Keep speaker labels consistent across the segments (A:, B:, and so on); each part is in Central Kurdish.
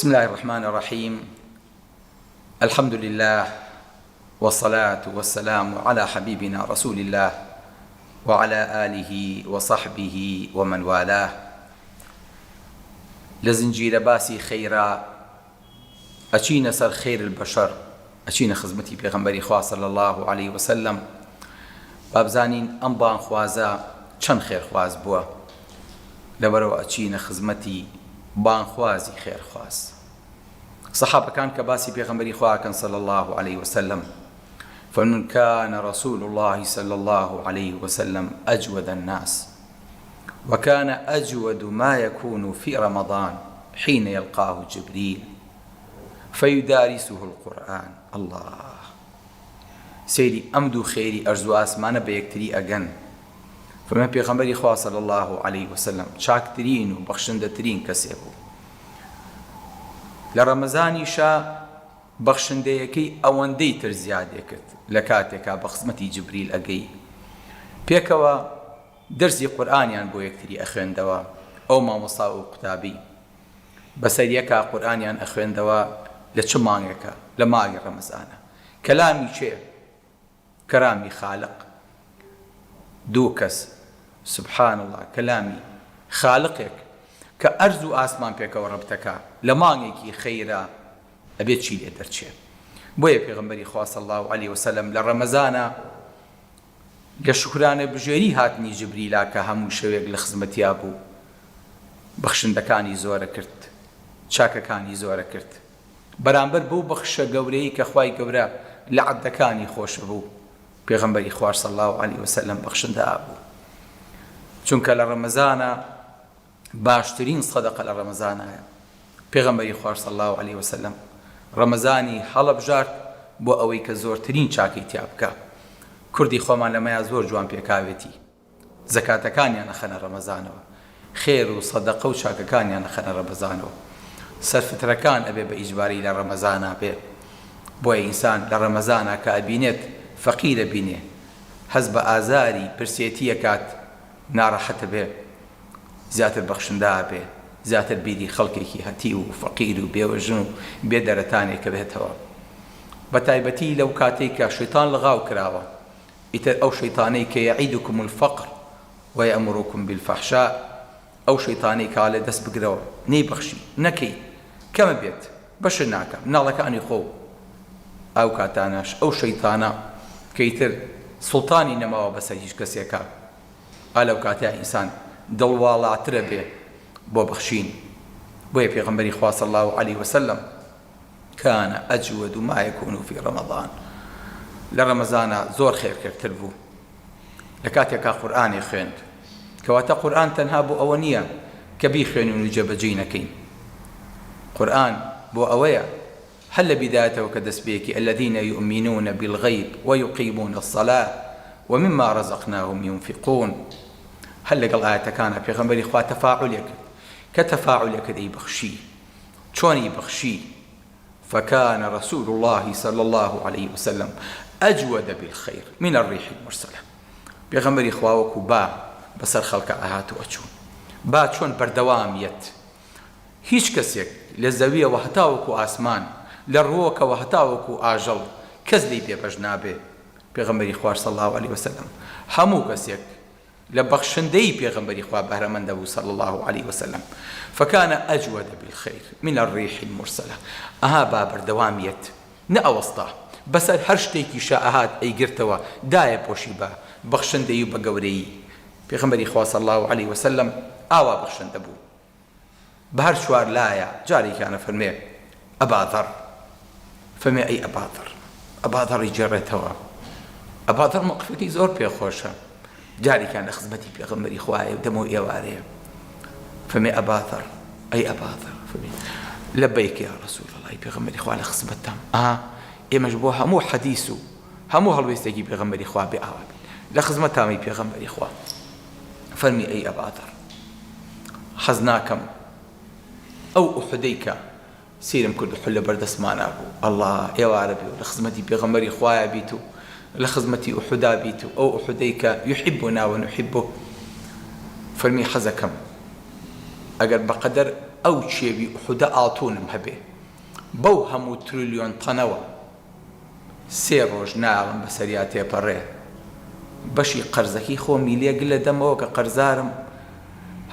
A: بسم الله الرحمن الرحيم. الحمد لله والصلاة والسلام على حبيبنا رسول الله وعلى آله وصحبه ومن والاه. لزنجير باسي خيرا أشين سر خير البشر، أشين خزمتي بيغمبري خواه صلى الله عليه وسلم. بابزانين أنبان خوازا چەند خێر خواز بووە، لەبەرەوە ئەچینە خزمەتی بانخوازی خێرخواز. سەحابەکان کە باسی پێغەمبەری خواکەن صلى الله عليه وسلم، فمن كان رسول الله صلى الله عليه وسلم أجود الناس، وكان أجود ما يكون في رمضان حين يلقاه جبريل فيدارسه القرآن. الله سيري أمدو خيري أرزو آسمان بيكتري أجن. فما پیغمبری خواه صلی الله علیه وسلم چاکترین و بخشندترین کسی بوو. لە ڕەمەزانیشا بەخشندەیەکەی ئەوەندەی تر زیادێ کرد لە کاتێکا بە خزمەتی جبریل ئەگەی. پێکەوە دەرسی قورئانیان بۆ یەکتری ئەخوێندەوە، ئەو مامۆستا و قوتابی بەسەر یەکا قورئانیان ئەخوێندەوە لە چ مانگێکە؟ لە مانگی ڕەمەزانە. کەلامی چێ؟ کەلامی خالق. دوو کەس سبحان الله کەلامی خالقێک کە ئەرز و ئاسمان پێکەوە ڕەبتەکە لە مانگێکی خەیرە ئەبێت چی لێ دەرچێت. بۆیە پێغەمبەری خوا صلی الله علیه وسلم لە ڕەمەزانە لە شوکرانە بژێری هاتنی جبریلا کە هەموو شەوێک لە خزمەتیا بوو، بەخشندەکانی زۆرە کرد، چاکەکانی زۆرە کرد، بەرامبەر بەو بەخشە گەورەی کە خوای گەورە لە عەبدەکانی خۆش بوو. پێغەمبەری خوا صلی الله علیه وسلم بەخشندە بوو، چونکە لە ڕەمەزانە باشترین سەدەقە لە ڕەمەزانایە. پێغەمبەری خوا صلی الله علیه وسلم ڕەمەزانی هەڵەبژارد بۆ ئەوەی کە زۆرترین چاکەی تیا بکە. کوردی خۆمان لەمەیە زۆر جوان پێکاوێتی، زەکاتەکانیان ئەخەنە ڕەمەزانەوە، خێر و سەدەقە و چاکەکانیان ئەخەنە ڕەمەزانەوە. سەرفترەکان ئەبێ بە ئیجباری لە ڕەمەزانە بێ. بۆیە ئینسان لە ڕەمەزانە کە ئەبینێت فەقیرە بینێ، هەز بە ئازاری پرسێتیە کات، ناڕەحەتە بێ، زیاتر بەخشندا بێ، زیاتر بیری خەڵکێکی هەتی و فەقیر و بێوەژن و بێدەرەتانێکە بێتەوە. بە تایبەتی لەو کاتێک کە شەیتان لەغاو کراوە، ئیتر ئەو شەیتانەی کە یەعیدکم الفەقر وەیەئمرکم بالفەحشاء، ئەو شەیتانەی کە لێ دەست بگرەوە نەیبەخشی نەکەی، کەمە بێت، بەشر ناکەم، مناڵەکانی خۆ. ئەو کاتانەش ئەو شەیتانە کەیتر سوڵتانی نەماوە بەسەر هیچ کەسێکە، ئالەو کاتیا ئینسان دڵواڵاترە بێ بۆ بەخشین. بۆیە پێغەمبەری خوا صلی الله علیه وسلم كان أجود ما يكون في رمضان. لە ڕەمەزانە زۆر خێرکردتر بوو لە کاتێکا قورئانی خوێند، کەواتە قورئان تەنها بۆ ئەوە نییە کە بیخوێنین و جێبەجێ نەکەین. قورئان بۆ ئەوەیە هل بدايته كدسبيك الذين يؤمنون بالغيب ويقيمون الصلاة ومما رزقناهم ينفقون. هل لقل آية كان في غنبري إخوة تفاعلك كتفاعلك دي بخشي شوني بخشي. فكان رسول الله صلى الله عليه وسلم أجود بالخير من الريح المرسلة. بغنبري إخوة وكبا بسر خلق آهات وأشون با شون بردواميت هيش كسيك للزاوية وهتاوكو آسمان لەڕۆکە و هەتاوەکو ئاژەڵ کەس لێی پێبەش نابێ. پێغەمبەری خوا صلی الله علیه وسلم هەموو کەسێک لە بەخشندەی پێغەمبەری خوا بەهرەمەندە بوو صلی الله علیه وسلم. فكان أجود بالخير من الريح المرسلة. ئەها با بەردەوامیەت نە ئەوەستا بەسەر هەر شتێکی شائەهات ئەیگرتەوە دایە پۆشی بە بەخشندەی و بە گەورەیی. پێغەمبەری خوا صلی الله علیه وسلم ئاوا بەخشندە بوو بە هەر چوار لایە. جارێکیانە فەرمێ ئەبا ذەڕ، فەرمێ ئەی ئەبا ذەڕ. ئەبا ذەڕی جێڕێتەوە. ئەبا ذەڕ موقفێکی زۆر پێخۆشە، جارێکیان لە خزمەتی پێغەمبەری خوایە و دەمەوە ئێوارەیە. فەرمێ ئەبا ذەڕ، ئەی ئەبا ذەڕ. فەرمێ لەبەیک یا ڕەسوول الله، پێغەمبەری خوا لە خزمەتتام. ئێمەش بۆ هەموو حەدیث و هەموو هەڵوێستێکی پێغەمبەری خوا بێ ئاوا بین لە خزمەتامی پێغەمبەری خوا. فەرمی ئەی ئەبا ذەڕ، حەز ناکەم ئەو ئوحودەی کە سیرم کرد حل بەردەستمانە بوو، الله ئێوارە بێ و لە خزمەتی پێغەمبەری خوایە بیت و لە خزمەتی ئوحودا بیت و ئەو ئوحودەی کە یحبنا ونحبه. فەرمی حەزەکەم ئەگەر بەقەدەر ئەو چێوی ئوحودە ئاڵتوونم هەبێ بەو هەموو تریلیۆن تەنەوە 3 ڕۆژ ناڵم بەسەریا تێپەڕێ بەشی قەرزەکەی خۆمی لێ گلە دەمەوە کە قەرزارم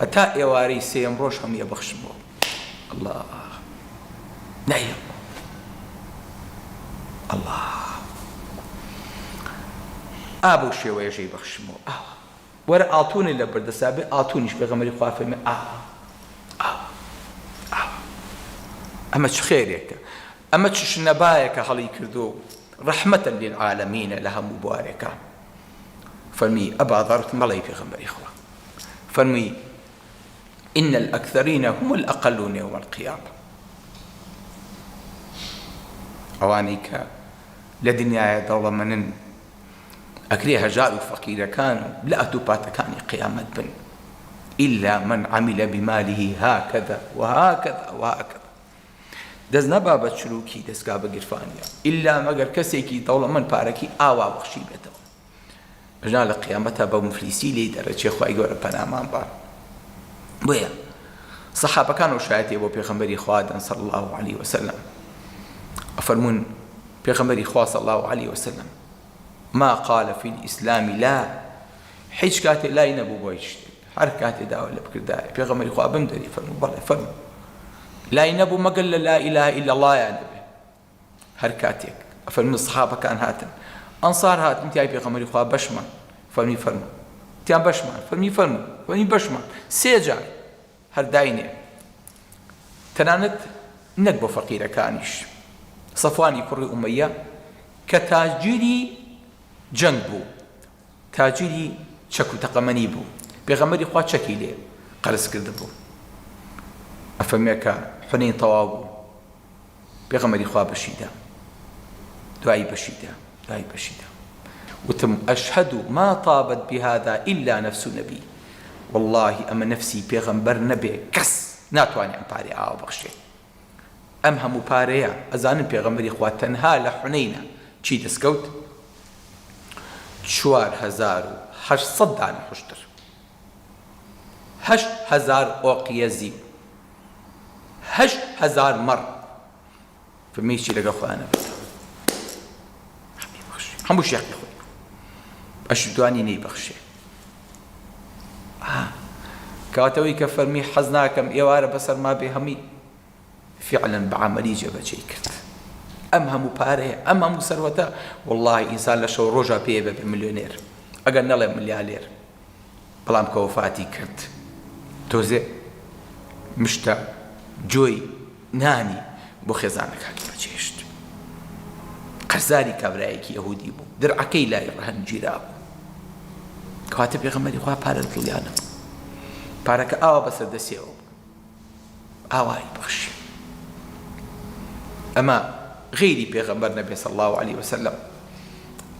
A: هەتا ئێوارەی 3ەم ڕۆژ هەموویە بەخشمەوە الله نەیە الله ئابوو شێوەیەژەی بەخشمەوە وەرە ئاڵتوونی لە بەردەسا بێ ئاڵتوونیش پێغەمبەری خوا فەرمێ ئەمە چ خێرێکە ئەمە چ شنەبایەکە هەڵی کردو ڕەحمەتەن للعالەمینە لە هەموو بوارێکە فەرمی ئەبا ذەر مەڵەی پێغەمبەری خوا فەرمی إن الأكثرين هم الأقلون يوم القيامة ئەوانەی کە لە دنیاە دەوڵەمەندن ئەکرێ هەژار و فەقیرەکان و لە ئەتوپاتەکانی قیامەت بن إلا من عمل بماله هكذا وهكذا وهكذا دەست نەبا بە چروکی دەستگا بە گیرفانیە ئللا مەگەر کەسێکی دەوڵەمەند پارەکی ئاوا بەخشی بێتەوە بژنا لە قیامەتە بە مفلیسی لێی دەرەچێ خوای گەورە پەنامان بە بۆیە سەحابەکان وشایەتی بۆ پێغەمبەری خوا دەن صلی الله عليه وسلم ئەفەرمون پێغەمبەری خوا صلی الله عليه وسلم ما قال في الإسلام لا هیچ کاتێ لای نەبوو بۆ هیچ شتێک هەر کاتێ داوا لە بکردایە پێغەمبەری خوا بم دەری فەرموو بەڵێ فەرموو لای نەبوو مەگەر لە لا إله إلا الله یان دەبێ هەر کاتێک ئەفەرمون سەحابەکان هاتن ئەنسار هاتن تیای پێغەمبەری خوا بەشمان فەرمی فەرموو تیان بەشمان فەرمی فەرموو فەرمی بەشمان 3 جار هەر داینێ تەنانەت نەک بۆ فەقیرەکانیش سەفوانی کوڕی ئومەیە کە تاجیری جەنگ بوو تاجیری چەک و تەقەمەنی بوو پێغەمبەری خوا چەکی لێ قەرز کرده بوو ئەفەرمێ کە حونەین تەواو بوو پێغەمبەری خوا بەشیدا دوایی بەشیدا وتم أشهد ما طابت بهذا إلا نفس نبي والله أما نفسي پێغەمبەر نەبێ کەس ناتوانێ ئەم پارەی ئاوا بەخشێ ئەم هەموو پارەیە ئەزانم پێغەمبەری خوا تەنها لە حونەینە چی دەستکەوت 4800 دانە خوشتر 8000 ئۆقیە زیب 8000 مەڕ فەرمی چی لەگەڵ خۆیانە بێت هەموو شێخی خۆی ئەش دوانی نەیبەخشێ کاتەوەی کە فەرمی حەز ناکەم ئێوارە بەسەرما بێ هەمی فعلا بەعەمەلی جێبەجێی کرد ئەم هەموو پارەیە ئەم هەموو سەروەتە وەڵڵاهی ئینسان لە شەو ڕۆژە پێ بێ ملیۆنێر ئەگەر نەڵێ ملیالێر بەڵام کە وەفاتی کرد تۆزێ مشتە جۆی نانی بۆ خێزانەکانی بەجێشت قەرزاری کابرایەکی یەهودی بوو درعەکەی لای ڕەهەن گیرا بوو کەواتە پێغەمبەری خوا پارە دڵیانە پارەکە ئاوا بەسەر دەستێەوە ئاوای بەخشی ئەمە غیری پێغەمبەر نەبێ صلی الله عليه وسلم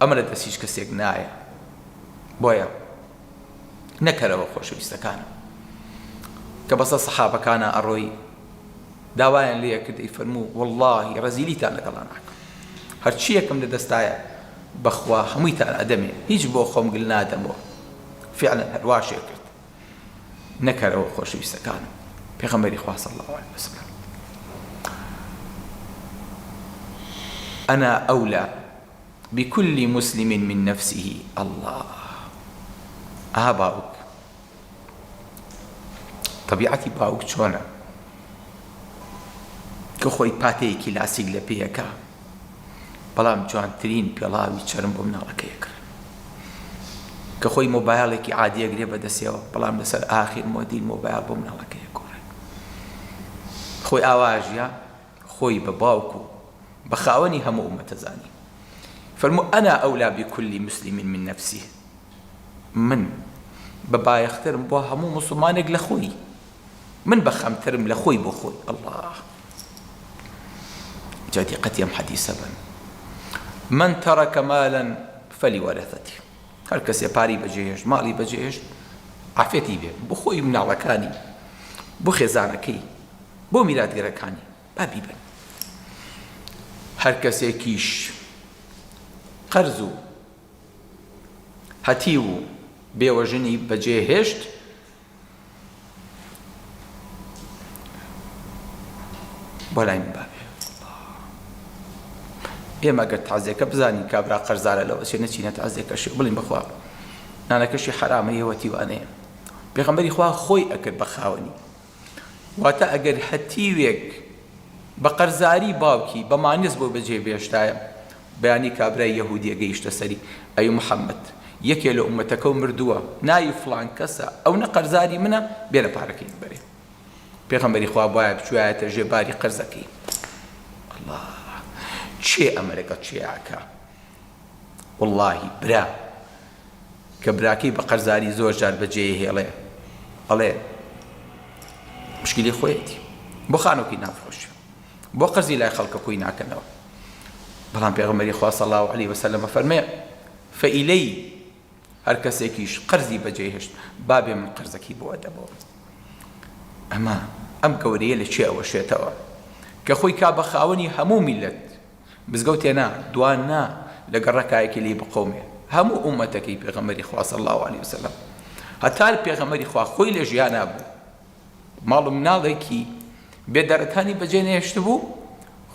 A: ئەمە لە دەست هیچ کەسێک نایە بۆیە نەکەرەوە خۆشەویستەکانم کە بەسە سەحابەکانە ئەڕۆی داوایان لێ کرد فەرموو وەڵڵاهی ڕەزیلیتان لەگەڵا ناکەم هەرچی یەکەم لە دەستایە بەخوا هەموویتان ئەدەمێ هیچ بۆ خۆم گل نادەمەوە فعلا هەرواشێ کرد نەکەرەوە خۆشەویستەکانم پێغەمبەری خوا صلی الله عليه وسلم أنا أولى بكل مسلم من نفسه الله باوك طبيعتي باوك چۆنە کە خۆی پاتەیەکی لاسیک لە پێیەکە بەڵام جوانترین پێڵاوی چرم بۆ مناڵەکەیە کرد کە خۆی مۆبایلێکی عادیە گرێ بەدەستێەوە بەڵام لەسەر ئاخر مۆدیل مۆبایل بۆ مناڵەکەیە گۆڕێ خۆی ئاواژە خۆی بە باوک و بە خاوەنی هەموو ئومەتەزانی فەرموو ئەنا ئەولا بكل مسلم من نفسه من بەبایەخترم بۆ هەموو مسلمانێک لە خۆی من بەخەمترم لە خۆی بۆ خۆی الله جادی قەتیم حەدیثە بن من ترك مالا فلورثته هەر کەسێ پاری بەجێهێشت ماڵی بەجێهێشت عافێتی بێ بۆ خۆی مناڵەکانی بۆ خێزانەکەی بۆ میراتگەرەکانی بابی بن هەر کەسێکیش قەرز و هەتی و بێوەژنی بەجێهێشت بۆ لای من بابێ ئێمە ئەگەر تازێکە بزانین کابرا قەرزارە لەوە چێ نەچینە تازێکەشی بڵین بخوا نانەکەشی حرامە هێوەتیوانەیە پێغەمبەری خوا خۆی ئەکرد بە خاوەنی واتە ئەگەر هەتیوێک بە قەرزاری باوکی بە مانز بۆ بەجێ بێشتایە بەیانی کابرای یەهودیە گەیشتە سەری ئەی محەممەد یەکێ لە ئومەتەکە و مردووە ناوی فڵان کەسە ئەو نە قەرزاری منە بێ لە پارەکەی بەرێ پێغەمبەری خوا بایە بچوایەتە ژێباری قەرزەکەی الله چێ ئەمەرەکە چێیاکە واللهی برا کە براکەی بە قەرزاری زۆر جار بەجێ هێڵێ ئەڵێ مشکلی خۆیەتی بۆ خانۆکی نافرۆشی بۆ قەرزی لای خەڵکە کوی ناکەنەوە بەڵام پێغەمبەری خوا صلی الله علیه وسلم فەرمێ فەئیلەی هەر کەسێکیش قەرزی بەجێهێشت بابێ من قەرزەکەی بۆ ئەدەمەوە ئەمە ئەم گەورەیە لە چێ ئەوە شێتەوە کە خۆی کا بە خاوەنی هەموو میلەت مزگەوتێ نا دوان نا لەگەڵ ڕەکایەکی لێ بقەومێ هەموو ئومەتەکەی پێغەمبەری خوا صلی الله علیه وسلم هەتا پێغەمبەری خوا خۆی لە ژیانە بوو ماڵ و مناڵێکی بێدەرەکانی بەجێ نێهێشت بوو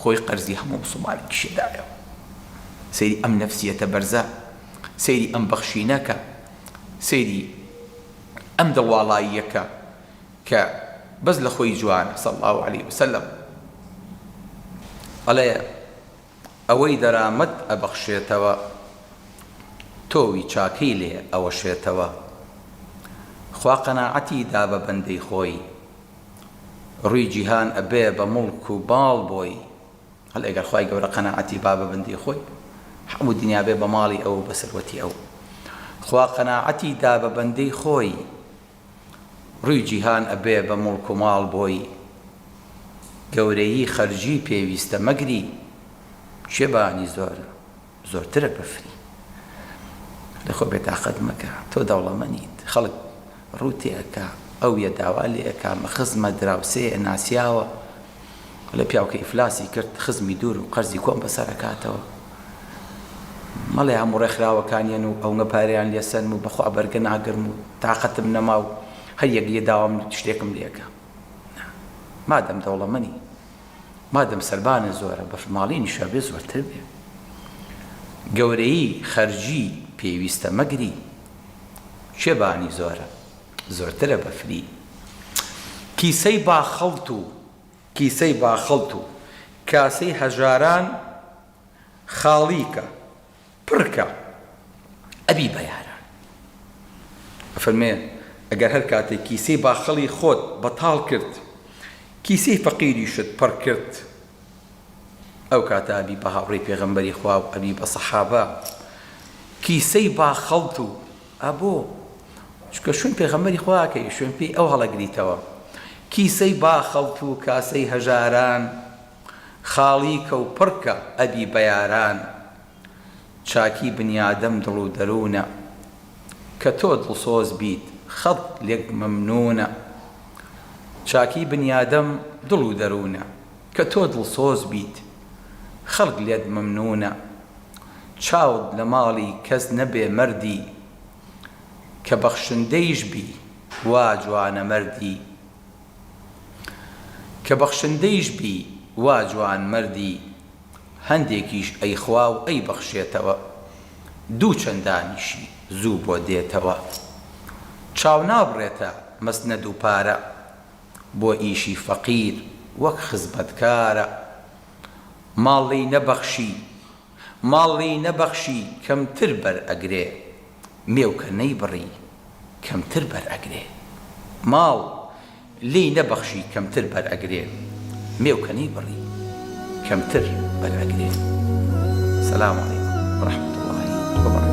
A: خۆی قەرزی هەموو موسڵمانێکی شێدایەوە سەیری ئەم نەفسیەتە بەرزە سەیری ئەم بەخشینەکە سەیری ئەم دڵواڵاییەکە کە بەس لە خۆی جوانە صلی الله علیه وسلم ئەڵێ ئەوەی دەرامەت ئەبەخشێتەوە تۆوی چاکەی لێ ئەوە شێتەوە خوا قەناعەتی دا بە بەندەی خۆی ڕووی جیهان ئەبێ بە موڵک و باڵ بۆی هەڵ ئەگەر خوای گەورە قەناعەتی با بە بەندەی خۆی هەموو دنیا بێ بە ماڵی ئەو بە سەروەتی ئەو خوا قەناعەتی دا بە بەندەی خۆی ڕووی جیهان ئەبێ بە موڵک و ماڵ بۆی گەورەیی خەرجی پێویستە مەگری چێ بانی زۆرە زۆرترە بەفری لەخۆ بێتاقەت مەکە تۆ دەوڵەمەنیت خەڵک ڕووتێکە ئەو یە داوا لێەکە مە خزمە دراوسەیە ناسیاوە لە پیاوکە ئیفلاسی کرد خزمی دوور و قەرزی کۆم بەسەرەکاتەوە مەڵێ هەموو ڕێکخراوەکانیان و ئەو نەپارەیان لێسەن و بەخوا بەرگە ناگرم و تاقەتم نەما و هەر یەک لێ داوام شتێکم لێکە مادەم دەوڵەمەنی مادەم سەربانە زۆرە بە ماڵی نیشە بێ زۆرتر بێ گەورەیی خەرجی پێویستە مەگری چێ بانی زۆرە زۆرترە بەفری کیسەی باخەڵت و کاسەی هەژاران خاڵیکە پڕکە ئەبی بەیاران فەرمێ ئەگەر هەر کاتێک کیسەی باخەڵی خۆت بەتاڵ کرد کیسەی فەقیریشت پڕ کرد ئەو کاتە ئەبی بە هاوڕێی پێغەمبەری خوا و ئەبی بە سەحابە کیسەی باخەڵت و ئەبۆ چکە شوێن پێغەمبەری خواکەی شوێن پێی ئەو هەڵەگریتەوە کیسەی باخەڵت و کاسەی هەژاران خاڵیکە و پڕکە ئەبی بەیاران چاکی بنیادەم دڵ و دەروونە کە تۆ دڵسۆز بیت خەڵک لێک مەمنونە چاکی بنیادەم دڵ و دەروونە کە تۆ دڵسۆز بیت خەڵک لێت مەمنونە چاوت لە ماڵی کەس نەبێ مەردی کە بەخشندەیش بی وا جوانە مەردی کە بەخشندەیش بی وا جوان مەردی هەندێکیش ئەی خوا و ئەی بەخشێتەوە دوو چەندانیشی زوو بۆ دێتەوە چاو نابڕێتە مەسنەد و پارە بۆ ئیشی فەقیر وەک خزمەتکارە ماڵی نەبەخشی کەمتر بەرئەگرێ مێوکە نەیبڕی کەمتر بەرئەگرێ ماڵ لی نەبەخشی کەمتر بەرئەگرێ مێوکە نەیبڕی کەمتر بەرئەگرێ. سەلام عەلەیکوم وەرەحمەتوڵڵاهی وبەرەکاتوه.